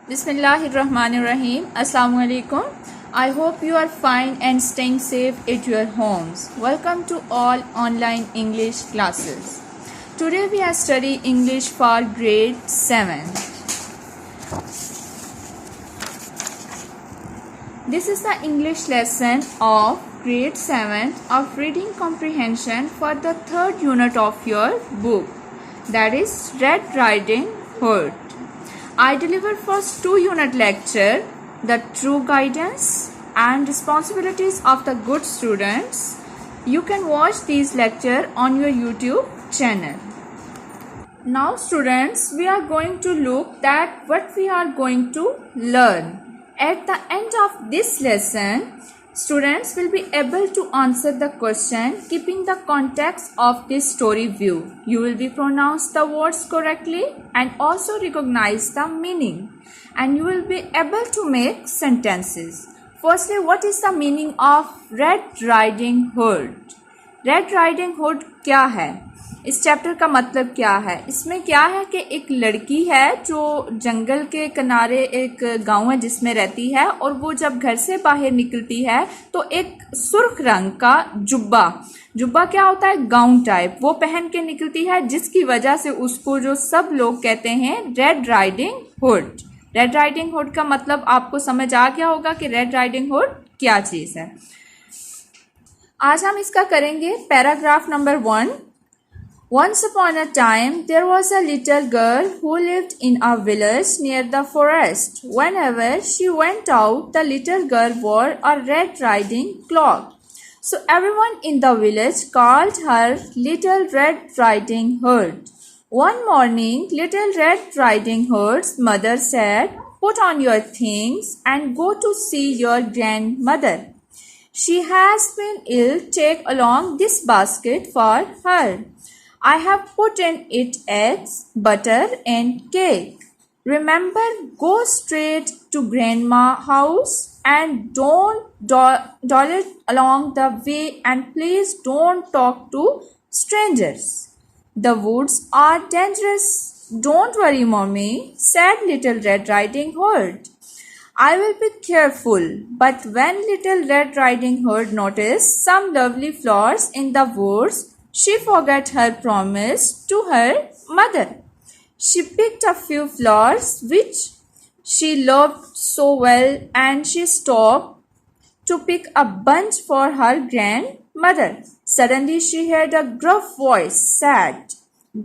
Bismillahirrahmanirrahim. Assalamu alaikum. I hope you are fine and staying safe at your homes. Welcome to all online English classes. Today we are studying English for grade 7. This is the English lesson of grade 7 of reading comprehension for the third unit of your book, that is Red Riding Hood. I deliver first 2-unit lecture, the true guidance and responsibilities of the good students. You can watch these lecture on your YouTube channel. Now students, we are going to look at what we are going to learn. At the end of this lesson, students will be able to answer the question keeping the context of this story view. You will be pronounce the words correctly and also recognize the meaning. And you will be able to make sentences. Firstly, what is the meaning of Red Riding Hood? Red Riding Hood क्या है? इस chapter का मतलब क्या है? इसमें क्या है कि एक लड़की है जो जंगल के किनारे एक गांव है जिसमें रहती है, और वो जब घर से बाहर निकलती है तो एक सुर्ख रंग का जुब्बा क्या होता है, गाउन टाइप, वो पहन के निकलती है, जिसकी वजह से उसको जो सब लोग कहते हैं red riding hood. Red riding hood का मतलब आपको समझ आ गया होगा कि रेड राइडिंग हुड क्या चीज है। आज हम इसका करेंगे paragraph number 1। Once upon a time, there was a little girl who lived in a village near the forest. Whenever she went out, the little girl wore a red riding cloak. So everyone in the village called her Little Red Riding Hood. One morning, Little Red Riding Hood's mother said, "Put on your things and go to see your grandmother. She has been ill. Take along this basket for her. I have put in it eggs, butter and cake. Remember, go straight to Grandma's house and don't dawdle along the way, and please don't talk to strangers. The woods are dangerous." "Don't worry, Mommy," said Little Red Riding Hood. "I will be careful." But when Little Red Riding Hood noticed some lovely flowers in the woods, she forgot her promise to her mother. She picked a few flowers which she loved so well, and she stopped to pick a bunch for her grandmother. Suddenly she heard a gruff voice said,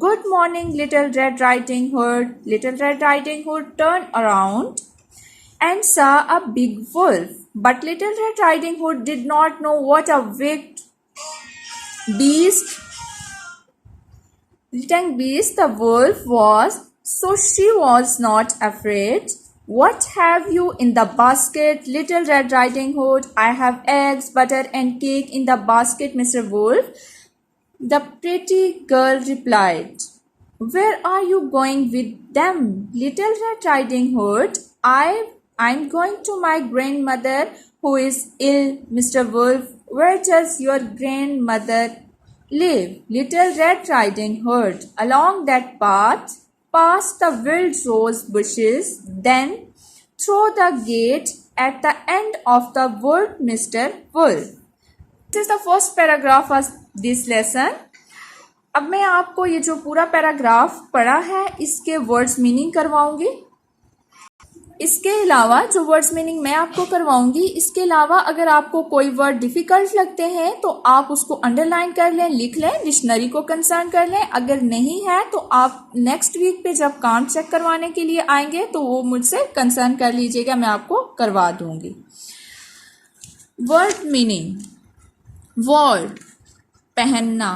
"Good morning, Little Red Riding Hood." Little Red Riding Hood turned around and saw a big wolf. But Little Red Riding Hood did not know what a wicked beast the wolf was, so she was not afraid. "What have you in the basket, Little Red Riding Hood?" "I have eggs, butter and cake in the basket, Mr. Wolf," the pretty girl replied. "Where are you going with them, Little Red Riding Hood?" I'm going to my grandmother who is ill, Mr. Wolf." "Where does your grandmother live?" "Little Red Riding Hood, along that path, past the wild rose bushes, then through the gate at the end of the wood, Mr. Wolf." This is the first paragraph of this lesson. अब मैं आपको ये जो पूरा paragraph पढ़ा है इसके words meaning करवाऊंगी। इसके अलावा जो वर्ड्स मीनिंग मैं आपको करवाऊंगी, इसके अलावा अगर आपको कोई वर्ड डिफिकल्ट लगते हैं तो आप उसको अंडरलाइन कर लें, लिख लें, डिक्शनरी को कंसर्न कर लें। अगर नहीं है तो आप नेक्स्ट वीक पे जब काम चेक करवाने के लिए आएंगे तो वो मुझसे कंसर्न कर लीजिएगा, मैं आपको करवा दूंगी। Word meaning. वर्ड पहनना,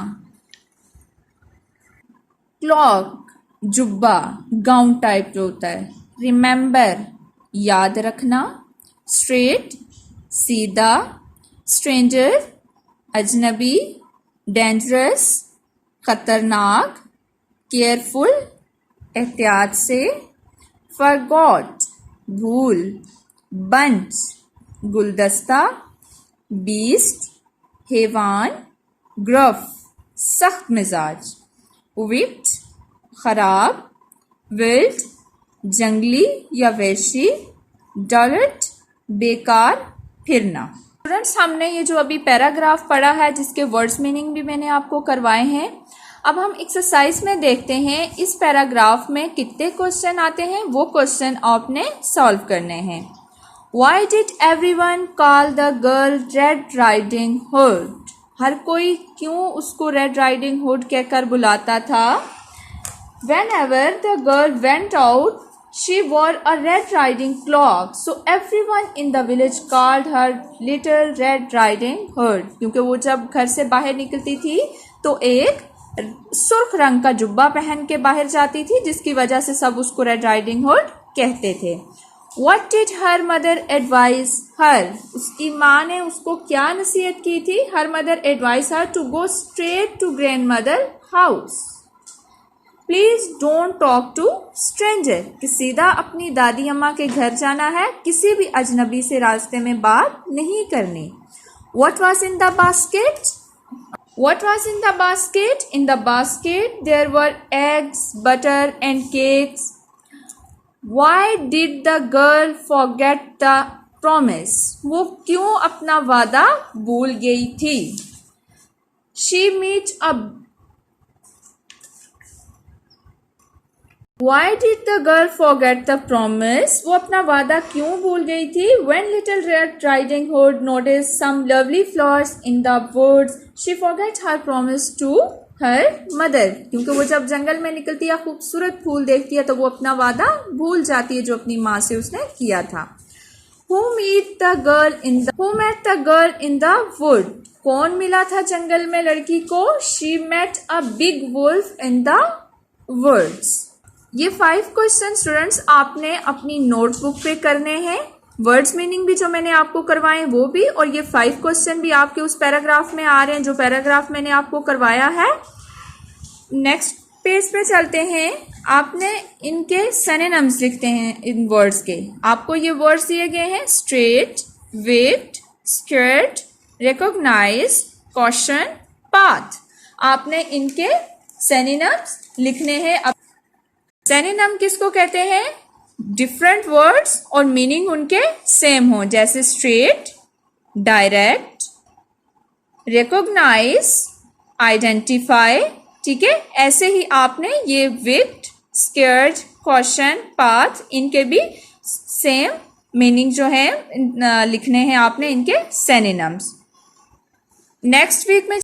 क्लॉक जुब्बा गाउन टाइप जो होता है, रिमेंबर याद रखना, स्ट्रेट सीधा, स्ट्रेंजर अजनबी, डेंजरस खतरनाक, केयरफुल एहतियात से, फॉरगॉट भूल, बंच गुलदस्ता, बीस्ट हैवान, ग्रफ सख्त मिजाज, विक्ट खराब, विल्ड जंगली या वैशी, डलट बेकार, फिरना। स्टूडेंट्स, हमने ये जो अभी पैराग्राफ पढ़ा है जिसके वर्ड्स मीनिंग भी मैंने आपको करवाए हैं, अब हम एक्सरसाइज में देखते हैं इस पैराग्राफ में कितने क्वेश्चन आते हैं, वो क्वेश्चन आपने सॉल्व करने हैं। Why did everyone call the girl Red Riding Hood? हर कोई क्यों उसको रेड राइडिंग हुड कहकर बुलाता था? Whenever the girl went out, she wore a red riding cloak, so everyone in the village called her Little Red Riding Hood. क्योंकि वो जब घर से बाहर निकलती थी तो एक सुर्ख रंग का जुब्बा पहन के बाहर जाती थी, जिसकी वजह से सब उसको रेड राइडिंग हुड कहते थे। What did her mother advise her? उसकी माँ ने उसको क्या नसीहत की थी? Her mother advised her to go straight to grandmother house. Please don't talk to stranger. कि सीधा अपनी दादी अम्मा के घर जाना है, किसी भी अजनबी से रास्ते में बात नहीं करनी। What was in the basket? What was in the basket? In the basket there were eggs, butter and cakes. Why did the girl forget the promise? वो क्यों अपना वादा भूल गई थी? She met a Why did the girl forget the promise? वो अपना वादा क्यों भूल गई थी? When Little Red Riding Hood noticed some lovely flowers in the woods, she forgot her promise to her mother. क्योंकि वो जब जंगल में निकलती है, खूबसूरत फूल देखती है, तो वो अपना वादा भूल जाती है जो अपनी माँ से उसने किया था। Who met the girl in the wood? कौन मिला था जंगल में लड़की को? She met a big wolf in the woods. ये 5 क्वेश्चन स्टूडेंट्स आपने अपनी नोटबुक पे करने हैं। वर्ड्स मीनिंग भी जो मैंने आपको करवाए वो भी, और ये 5 क्वेश्चन भी आपके उस पैराग्राफ में आ रहे हैं जो पैराग्राफ मैंने आपको करवाया है। नेक्स्ट पेज पे चलते हैं। आपने इनके सिनोनिम्स लिखते हैं इन वर्ड्स के। आपको ये वर्ड्स दिए गए हैं: straight, wicked, skirt, recognise, caution, path. आपने इनके सिनोनिम्स लिखने हैं। सिनोनिम किसको कहते हैं? डिफरेंट वर्ड्स और मीनिंग उनके सेम हो, जैसे स्ट्रेट, डायरेक्ट, रिकॉग्नाइज, आइडेंटिफाई। ठीक है, ऐसे ही आपने ये विक्ड, स्कैर्ड, कॉशन, पाथ, इनके भी सेम मीनिंग जो है लिखने हैं आपने इनके सिनोनिम्स। नेक्स्ट वीक में